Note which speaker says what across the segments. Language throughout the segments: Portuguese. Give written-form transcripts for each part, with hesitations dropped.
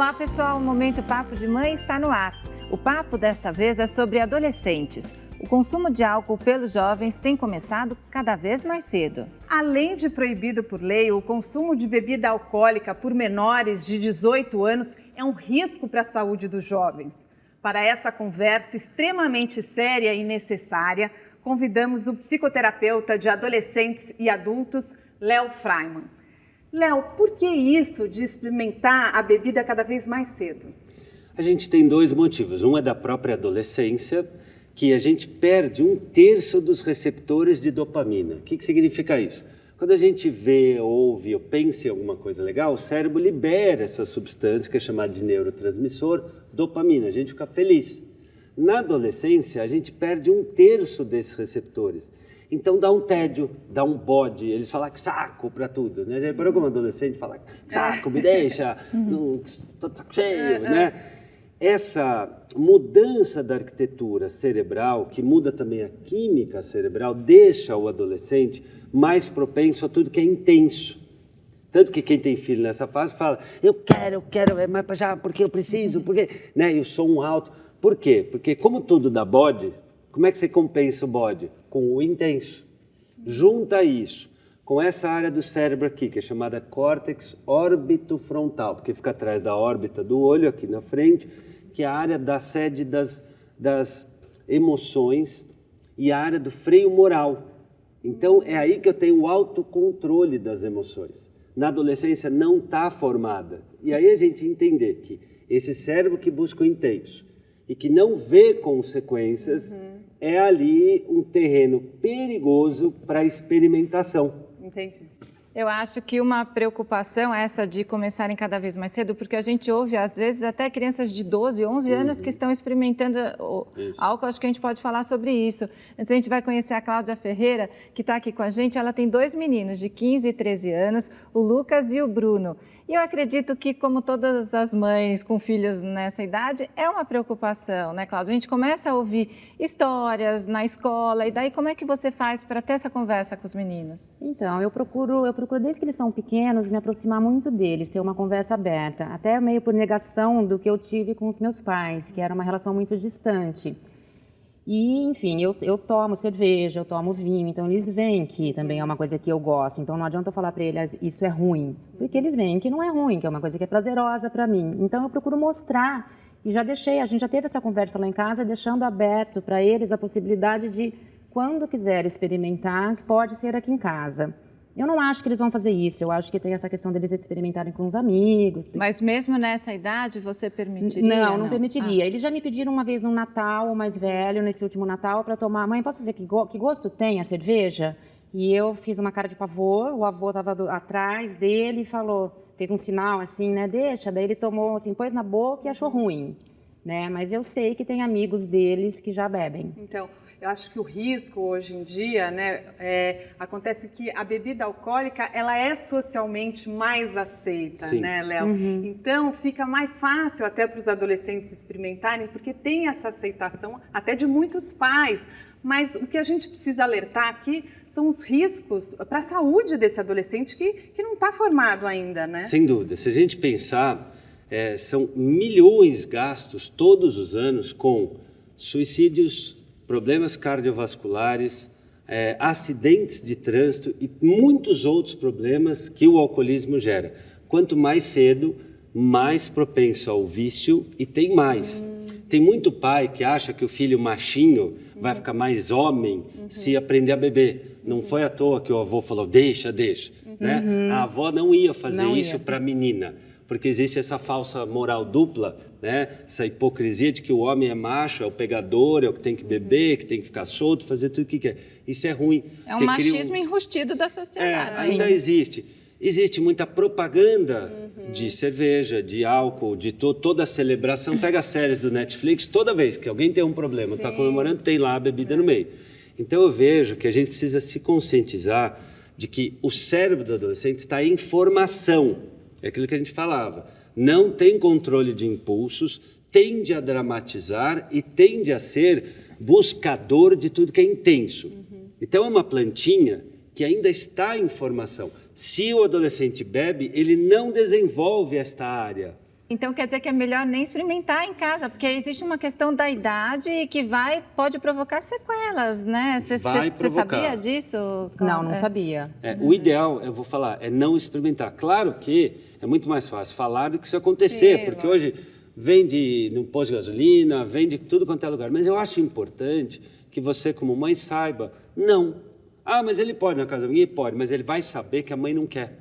Speaker 1: Olá pessoal, o Momento Papo de Mãe está no ar. O papo desta vez é sobre adolescentes. O consumo de álcool pelos jovens tem começado cada vez mais cedo.
Speaker 2: Além de proibido por lei, o consumo de bebida alcoólica por menores de 18 anos é um risco para a saúde dos jovens. Para essa conversa extremamente séria e necessária, convidamos o psicoterapeuta de adolescentes e adultos, Léo Freiman. Léo, por que isso de experimentar a bebida cada vez mais cedo?
Speaker 3: A gente tem dois motivos. Um é da própria adolescência, que a gente perde 1/3 dos receptores de dopamina. O que significa isso? Quando a gente vê, ouve ou pensa em alguma coisa legal, o cérebro libera essa substância que é chamada de neurotransmissor, dopamina. A gente fica feliz. Na adolescência, a gente perde 1/3 desses receptores. Então dá um tédio, dá um bode, eles falam que saco para tudo, né? Já reparou como adolescente fala que saco, me deixa, estou de saco cheio, né? Essa mudança da arquitetura cerebral, que muda também a química cerebral, deixa o adolescente mais propenso a tudo que é intenso. Tanto que quem tem filho nessa fase fala, eu quero, é mais para já, porque eu preciso, porque, né? E o som alto. Por quê? Porque como tudo dá bode, como é que você compensa o bode? Com o intenso. Junta isso com essa área do cérebro aqui, que é chamada córtex órbito-frontal, porque fica atrás da órbita do olho, aqui na frente, que é a área da sede das emoções e a área do freio moral. Então, é aí que eu tenho o autocontrole das emoções. Na adolescência não está formada. E aí a gente entender que esse cérebro que busca o intenso e que não vê consequências, é ali um terreno perigoso para experimentação.
Speaker 2: Entendi.
Speaker 1: Eu acho que uma preocupação é essa de começarem cada vez mais cedo, porque a gente ouve, às vezes, até crianças de 12, 11 anos que estão experimentando o álcool. Acho que a gente pode falar sobre isso. Antes a gente vai conhecer a Cláudia Ferreira, que está aqui com a gente. Ela tem 2 meninos de 15 e 13 anos, o Lucas e o Bruno. E eu acredito que, como todas as mães com filhos nessa idade, é uma preocupação, né, Cláudia? A gente começa a ouvir histórias na escola, e daí como é que você faz para ter essa conversa com os meninos?
Speaker 4: Então, eu procuro desde que eles são pequenos, me aproximar muito deles, ter uma conversa aberta, até meio por negação do que eu tive com os meus pais, que era uma relação muito distante. E, enfim, eu tomo cerveja, eu tomo vinho, então eles veem que também é uma coisa que eu gosto. Então não adianta eu falar para eles, isso é ruim, porque eles veem que não é ruim, que é uma coisa que é prazerosa para mim. Então eu procuro mostrar, e já deixei, a gente já teve essa conversa lá em casa, deixando aberto para eles a possibilidade de, quando quiser experimentar, que pode ser aqui em casa. Eu não acho que eles vão fazer isso, eu acho que tem essa questão deles experimentarem com os amigos.
Speaker 1: Mas mesmo nessa idade você permitiria?
Speaker 4: Não permitiria. Eles já me pediram uma vez no Natal, o mais velho, nesse último Natal, para tomar. Mãe, posso ver que gosto tem a cerveja? E eu fiz uma cara de pavor, o avô estava atrás dele e falou, fez um sinal assim, né, deixa. Daí ele tomou, assim, pôs na boca e achou ruim, né? Mas eu sei que tem amigos deles que já bebem.
Speaker 2: Então, eu acho que o risco hoje em dia, né, acontece que a bebida alcoólica, ela é socialmente mais aceita,
Speaker 3: Sim.
Speaker 2: né, Léo? Então, fica mais fácil até para os adolescentes experimentarem, porque tem essa aceitação até de muitos pais. Mas o que a gente precisa alertar aqui são os riscos para a saúde desse adolescente que não está formado ainda, né?
Speaker 3: Sem dúvida. Se a gente pensar, são milhões gastos todos os anos com suicídios, problemas cardiovasculares, acidentes de trânsito e muitos outros problemas que o alcoolismo gera. Quanto mais cedo, mais propenso ao vício e tem mais. Tem muito pai que acha que o filho machinho vai ficar mais homem se aprender a beber. Não foi à toa que o avô falou, deixa. Né? A avó não ia fazer isso para a menina. Porque existe essa falsa moral dupla, né? Essa hipocrisia de que o homem é macho, é o pegador, é o que tem que beber, que tem que ficar solto, fazer tudo o que quer. Isso é ruim.
Speaker 1: É um machismo enrustido da sociedade.
Speaker 3: Ainda existe. Existe muita propaganda de cerveja, de álcool, de toda a celebração. Pega as séries do Netflix, toda vez que alguém tem um problema, está comemorando, tem lá a bebida no meio. Então eu vejo que a gente precisa se conscientizar de que o cérebro do adolescente está em formação. É aquilo que a gente falava. Não tem controle de impulsos, tende a dramatizar e tende a ser buscador de tudo que é intenso. Então é uma plantinha que ainda está em formação. Se o adolescente bebe, ele não desenvolve esta área
Speaker 1: Então quer dizer que é melhor nem experimentar em casa, porque existe uma questão da idade que pode provocar sequelas, né? Você sabia disso?
Speaker 4: Não sabia.
Speaker 3: O ideal, eu vou falar, é não experimentar. Claro que é muito mais fácil falar do que isso acontecer, porque hoje vende no posto de gasolina, vende tudo quanto é lugar. Mas eu acho importante que você, como mãe, saiba, não. Ah, mas ele pode na casa da minha? Pode, mas ele vai saber que a mãe não quer.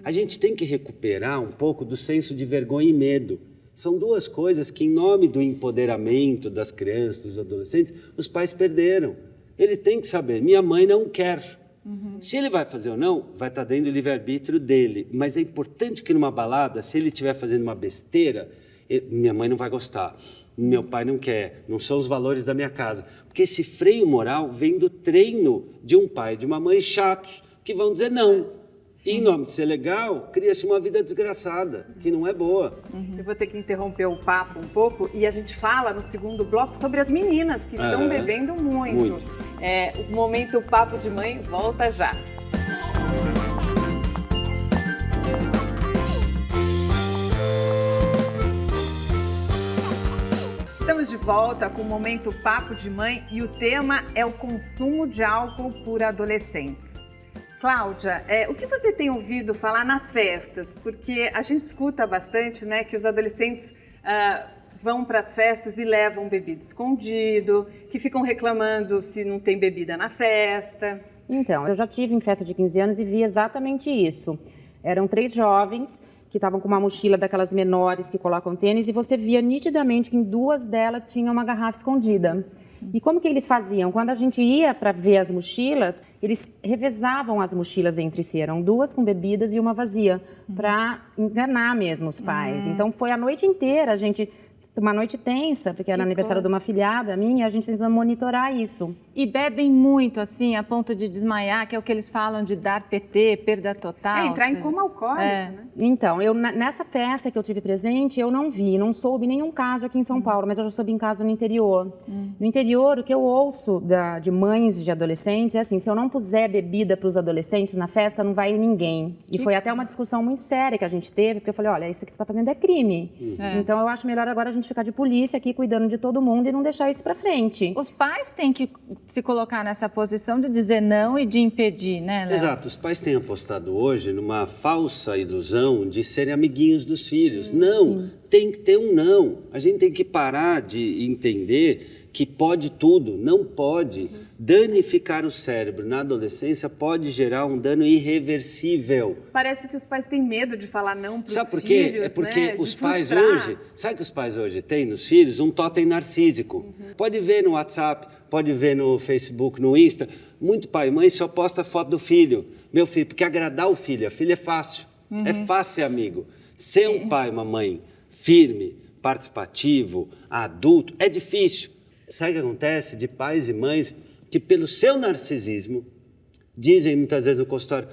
Speaker 3: A gente tem que recuperar um pouco do senso de vergonha e medo. São duas coisas que, em nome do empoderamento das crianças, dos adolescentes, os pais perderam. Ele tem que saber, minha mãe não quer. Se ele vai fazer ou não, vai estar dentro do livre-arbítrio dele. Mas é importante que numa balada, se ele estiver fazendo uma besteira, minha mãe não vai gostar, meu pai não quer, não são os valores da minha casa. Porque esse freio moral vem do treino de um pai e de uma mãe chatos, que vão dizer não. E, em nome de ser legal, cria-se uma vida desgraçada, que não é boa.
Speaker 2: Eu vou ter que interromper o papo um pouco e a gente fala no segundo bloco sobre as meninas que estão bebendo muito. O Momento Papo de Mãe volta já. Estamos de volta com o Momento Papo de Mãe e o tema é o consumo de álcool por adolescentes. Cláudia, o que você tem ouvido falar nas festas? Porque a gente escuta bastante, né, que os adolescentes vão para as festas e levam bebida escondido, que ficam reclamando se não tem bebida na festa.
Speaker 4: Então, eu já tive em festa de 15 anos e vi exatamente isso. Eram 3 jovens que estavam com uma mochila daquelas menores que colocam tênis e você via nitidamente que em 2 delas tinha uma garrafa escondida. E como que eles faziam? Quando a gente ia para ver as mochilas, eles revezavam as mochilas entre si. Eram 2 com bebidas e uma vazia, para enganar mesmo os pais. Então foi a noite inteira, uma noite tensa, porque era aniversário de uma afilhada minha, e a gente tentando monitorar isso.
Speaker 1: E bebem muito, assim, a ponto de desmaiar, que é o que eles falam de dar PT, perda total.
Speaker 2: Entrar em coma alcoólico, né?
Speaker 4: Então, nessa festa que eu tive presente, eu não soube nenhum caso aqui em São Paulo, mas eu já soube em caso no interior. No interior, o que eu ouço de mães de adolescentes é assim, se eu não puser bebida para os adolescentes na festa, não vai ninguém. E foi até uma discussão muito séria que a gente teve, porque eu falei, olha, isso que você está fazendo é crime. Então, eu acho melhor agora a gente ficar de polícia aqui, cuidando de todo mundo e não deixar isso para frente.
Speaker 1: Os pais têm que se colocar nessa posição de dizer não e de impedir, né, Léo?
Speaker 3: Exato. Os pais têm apostado hoje numa falsa ilusão de serem amiguinhos dos filhos. Não, tem que ter um não. A gente tem que parar de entender que pode tudo, não pode. Danificar o cérebro na adolescência pode gerar um dano irreversível.
Speaker 2: Parece que os pais têm medo de falar não para os filhos.
Speaker 3: Sabe por quê? É porque os pais hoje, sabe que os pais hoje têm nos filhos? Um totem narcísico. Pode ver no WhatsApp, pode ver no Facebook, no Insta. Muito pai e mãe só posta foto do filho. Meu filho, porque agradar o filho, a filha é fácil. É fácil ser amigo. Ser um pai e uma mãe firme, participativo, adulto, é difícil. Sabe o que acontece de pais e mães que, pelo seu narcisismo, dizem muitas vezes no consultório,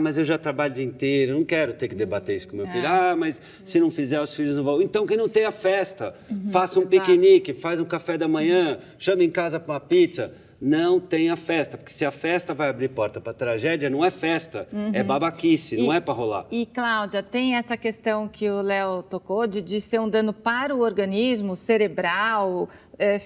Speaker 3: mas eu já trabalho o dia inteiro, eu não quero ter que debater isso com meu filho. Mas se não fizer, os filhos não vão. Então, que não tenha festa, faça um piquenique, faz um café da manhã, chame em casa para uma pizza. Não tenha festa, porque se a festa vai abrir porta para tragédia, não é festa, é babaquice, não é para rolar.
Speaker 1: E, Cláudia, tem essa questão que o Léo tocou de ser um dano para o organismo cerebral,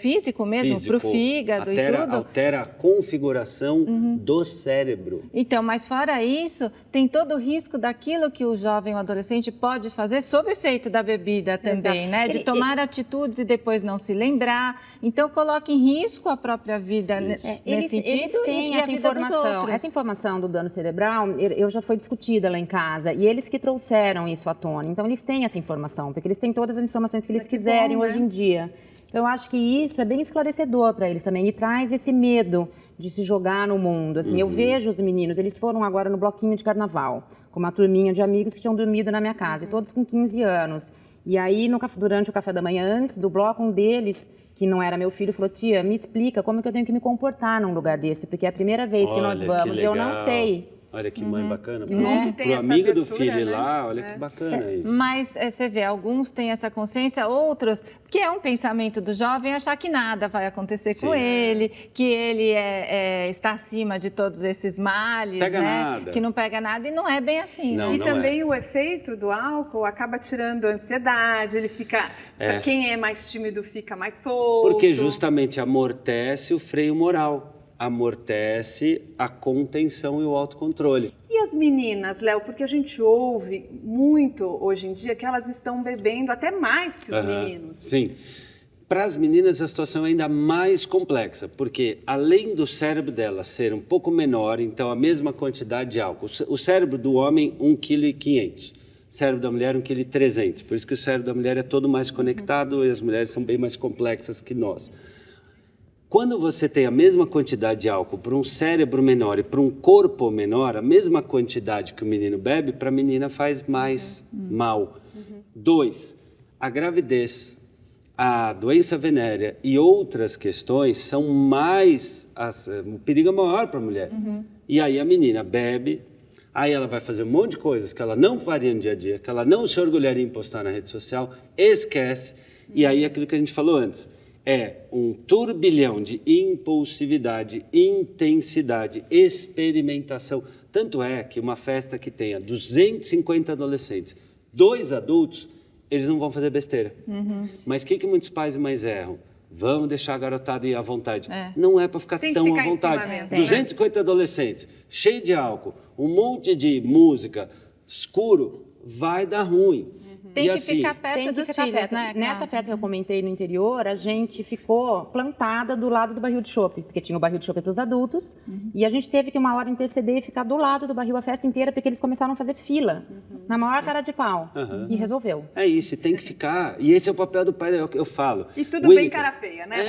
Speaker 1: físico mesmo, para o fígado e tudo.
Speaker 3: Altera a configuração do cérebro.
Speaker 1: Então, mas fora isso, tem todo o risco daquilo que o jovem ou adolescente pode fazer sob efeito da bebida também, né? De tomar atitudes e depois não se lembrar. Então, coloca em risco a própria vida nesse sentido.
Speaker 4: Eles têm essa informação. Essa informação do dano cerebral, eu já foi discutida lá em casa. E eles que trouxeram isso à tona. Então, eles têm essa informação, porque eles têm todas as informações que eles quiserem hoje em dia. Então, eu acho que isso é bem esclarecedor para eles também e traz esse medo de se jogar no mundo. Assim, eu vejo os meninos, eles foram agora no bloquinho de carnaval, com uma turminha de amigos que tinham dormido na minha casa, e todos com 15 anos. E aí, durante o café da manhã, antes do bloco, um deles, que não era meu filho, falou, tia, me explica como que eu tenho que me comportar num lugar desse, porque é a primeira vez que nós vamos, e eu não sei.
Speaker 3: Olha que mãe bacana.
Speaker 2: Que bom que tem
Speaker 3: Pro
Speaker 2: essa
Speaker 3: amigo do
Speaker 2: abertura,
Speaker 3: filho
Speaker 2: né?
Speaker 3: lá, olha que bacana isso.
Speaker 1: Mas você vê, alguns têm essa consciência, outros, que é um pensamento do jovem achar que nada vai acontecer com ele, que ele está acima de todos esses males,
Speaker 3: Pega
Speaker 1: né?
Speaker 3: nada.
Speaker 1: Que não pega nada e não é bem assim,
Speaker 3: Não,
Speaker 1: né?
Speaker 2: E também o efeito do álcool acaba tirando a ansiedade, ele fica... Quem é mais tímido fica mais solto.
Speaker 3: Porque justamente amortece o freio moral, amortece a contenção e o autocontrole.
Speaker 2: E as meninas, Léo, porque a gente ouve muito hoje em dia que elas estão bebendo até mais que os meninos.
Speaker 3: Sim. Para as meninas a situação é ainda mais complexa, porque além do cérebro delas ser um pouco menor, então a mesma quantidade de álcool, o cérebro do homem 1,5 kg, o cérebro da mulher 1,3 kg, por isso que o cérebro da mulher é todo mais conectado e as mulheres são bem mais complexas que nós. Quando você tem a mesma quantidade de álcool para um cérebro menor e para um corpo menor, a mesma quantidade que o menino bebe, para a menina faz mais mal. 2, a gravidez, a doença venérea e outras questões são mais... o perigo é maior para a mulher. E aí a menina bebe, aí ela vai fazer um monte de coisas que ela não faria no dia a dia, que ela não se orgulharia em postar na rede social, esquece. E aí aquilo que a gente falou antes, é um turbilhão de impulsividade, intensidade, experimentação. Tanto é que uma festa que tenha 250 adolescentes, 2 adultos, eles não vão fazer besteira. Mas o que muitos pais e mães erram? Vamos deixar a garotada ir à vontade. Não é para ficar tão à vontade. 250 adolescentes, cheio de álcool, um monte de música, escuro, vai dar ruim.
Speaker 1: Tem que ficar perto dos filhos, né?
Speaker 4: Nessa festa que eu comentei no interior, a gente ficou plantada do lado do barril de chopp, porque tinha o barril de chopp para os adultos, e a gente teve que uma hora interceder e ficar do lado do barril a festa inteira, porque eles começaram a fazer fila, na maior cara de pau, e resolveu.
Speaker 3: É isso, tem que ficar, e esse é o papel do pai, eu falo.
Speaker 2: E tudo bem cara feia, né?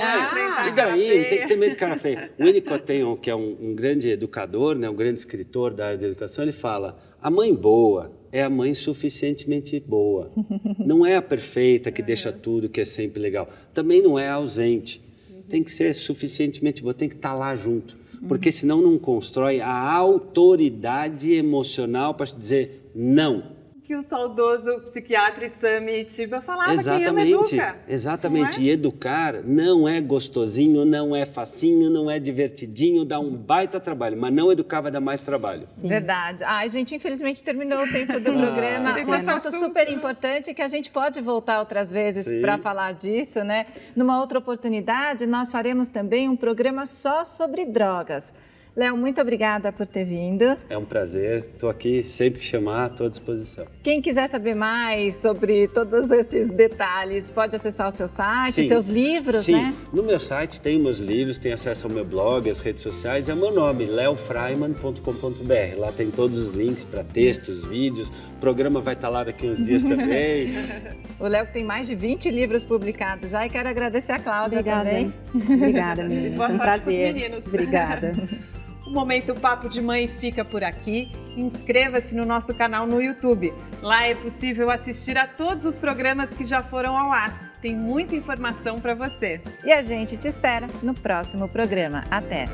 Speaker 3: E daí, não tem que ter medo de cara feia. O Winnicott tem que é um grande educador, né, um grande escritor da área da educação, ele fala, a mãe boa é a mãe suficientemente boa. Não é a perfeita que deixa tudo, que é sempre legal. Também não é a ausente. Tem que ser suficientemente boa, tem que estar lá junto. Porque senão não constrói a autoridade emocional para dizer não.
Speaker 2: Que o saudoso psiquiatra Sami Itiba falava,
Speaker 3: Exatamente,
Speaker 2: que ama educa.
Speaker 3: Exatamente. E educar não é gostosinho, não é facinho, não é divertidinho, dá um baita trabalho, mas não educar vai dar mais trabalho.
Speaker 1: Sim. Verdade. Ai, gente, infelizmente terminou o tempo do programa. Um assunto super importante que a gente pode voltar outras vezes para falar disso, né? Numa outra oportunidade, nós faremos também um programa só sobre drogas. Léo, muito obrigada por ter vindo.
Speaker 3: É um prazer, estou aqui sempre que chamar, estou à disposição.
Speaker 1: Quem quiser saber mais sobre todos esses detalhes, pode acessar o seu site, seus livros, né?
Speaker 3: Sim, no meu site tem meus livros, tem acesso ao meu blog, às redes sociais, é o meu nome, leofreiman.com.br. Lá tem todos os links para textos, vídeos, o programa vai estar lá daqui uns dias também.
Speaker 1: O Léo tem mais de 20 livros publicados já e quero agradecer a Cláudia também.
Speaker 4: Obrigada, menina.
Speaker 2: Boa
Speaker 4: Foi um
Speaker 2: sorte pros
Speaker 4: prazer.
Speaker 2: meninos.
Speaker 4: Obrigada.
Speaker 2: O Momento Papo de Mãe fica por aqui. Inscreva-se no nosso canal no YouTube. Lá é possível assistir a todos os programas que já foram ao ar. Tem muita informação para você.
Speaker 1: E a gente te espera no próximo programa. Até!